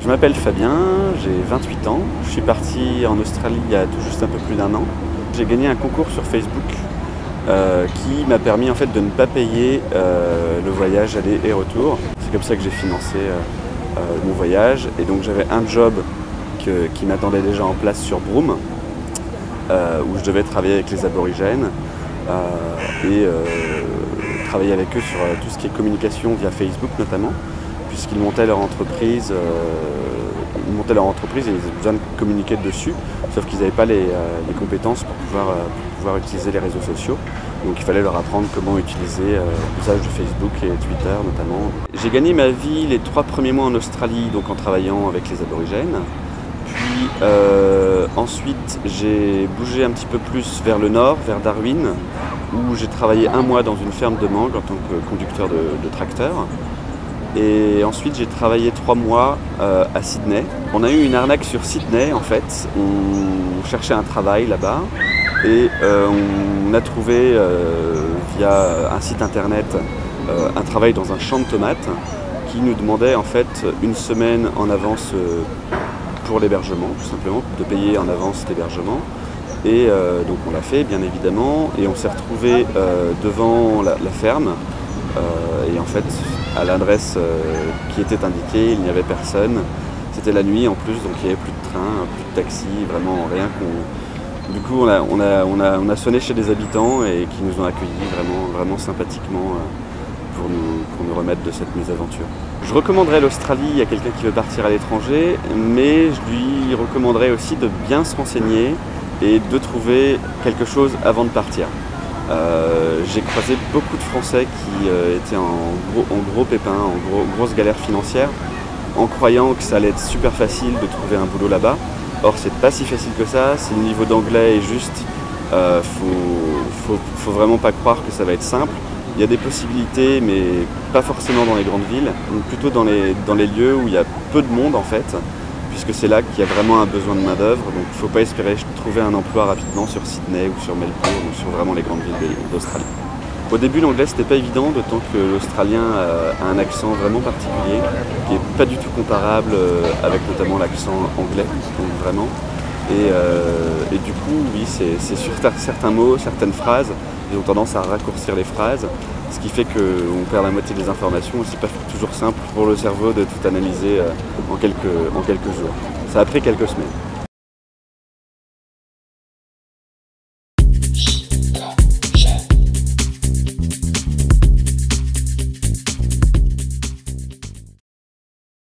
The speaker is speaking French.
Je m'appelle Fabien, j'ai 28 ans. Je suis parti en Australie il y a tout juste un peu plus d'1 an. J'ai gagné un concours sur Facebook qui m'a permis en fait de ne pas payer le voyage aller et retour. C'est comme ça que j'ai financé mon voyage. Et donc j'avais un job qui m'attendait déjà en place sur Broome, où je devais travailler avec les aborigènes et travailler avec eux sur tout ce qui est communication via Facebook notamment, puisqu'ils montaient leur entreprise, et ils avaient besoin de communiquer dessus, sauf qu'ils n'avaient pas les compétences pour pouvoir utiliser les réseaux sociaux. Donc il fallait leur apprendre comment utiliser l'usage de Facebook et Twitter notamment. J'ai gagné ma vie les 3 premiers mois en Australie, donc en travaillant avec les aborigènes. Puis ensuite j'ai bougé un petit peu plus vers le nord, vers Darwin, où j'ai travaillé 1 mois dans une ferme de mangue en tant que conducteur de tracteur. Et ensuite j'ai travaillé 3 mois à Sydney. On a eu une arnaque sur Sydney en fait. On cherchait un travail là-bas et on a trouvé via un site internet un travail dans un champ de tomates qui nous demandait en fait 1 semaine en avance pour l'hébergement, tout simplement, de payer en avance l'hébergement. Et donc on l'a fait bien évidemment et on s'est retrouvé devant la ferme et en fait à l'adresse qui était indiquée il n'y avait personne. C'était la nuit en plus, donc il n'y avait plus de train, plus de taxi, vraiment rien qu'on... Du coup on a sonné chez des habitants et qui nous ont accueillis vraiment sympathiquement pour nous remettre de cette mésaventure. Je recommanderais l'Australie à quelqu'un qui veut partir à l'étranger, mais je lui recommanderais aussi de bien se renseigner et de trouver quelque chose avant de partir. J'ai croisé beaucoup de Français qui étaient en gros pépin, en grosse galère financière, en croyant que ça allait être super facile de trouver un boulot là-bas. Or c'est pas si facile que ça, si le niveau d'anglais est juste, faut vraiment pas croire que ça va être simple. Il y a des possibilités, mais pas forcément dans les grandes villes, donc plutôt dans les lieux où il y a peu de monde en fait, puisque c'est là qu'il y a vraiment un besoin de main-d'œuvre. Donc il ne faut pas espérer trouver un emploi rapidement sur Sydney ou sur Melbourne ou sur vraiment les grandes villes d'Australie. Au début l'anglais c'était pas évident, d'autant que l'australien a un accent vraiment particulier, qui n'est pas du tout comparable avec notamment l'accent anglais, donc vraiment. Et du coup, oui, c'est sur certains mots, certaines phrases, ils ont tendance à raccourcir les phrases, ce qui fait qu'on perd la moitié des informations. C'est pas toujours simple pour le cerveau de tout analyser en quelques jours. Ça a pris quelques semaines.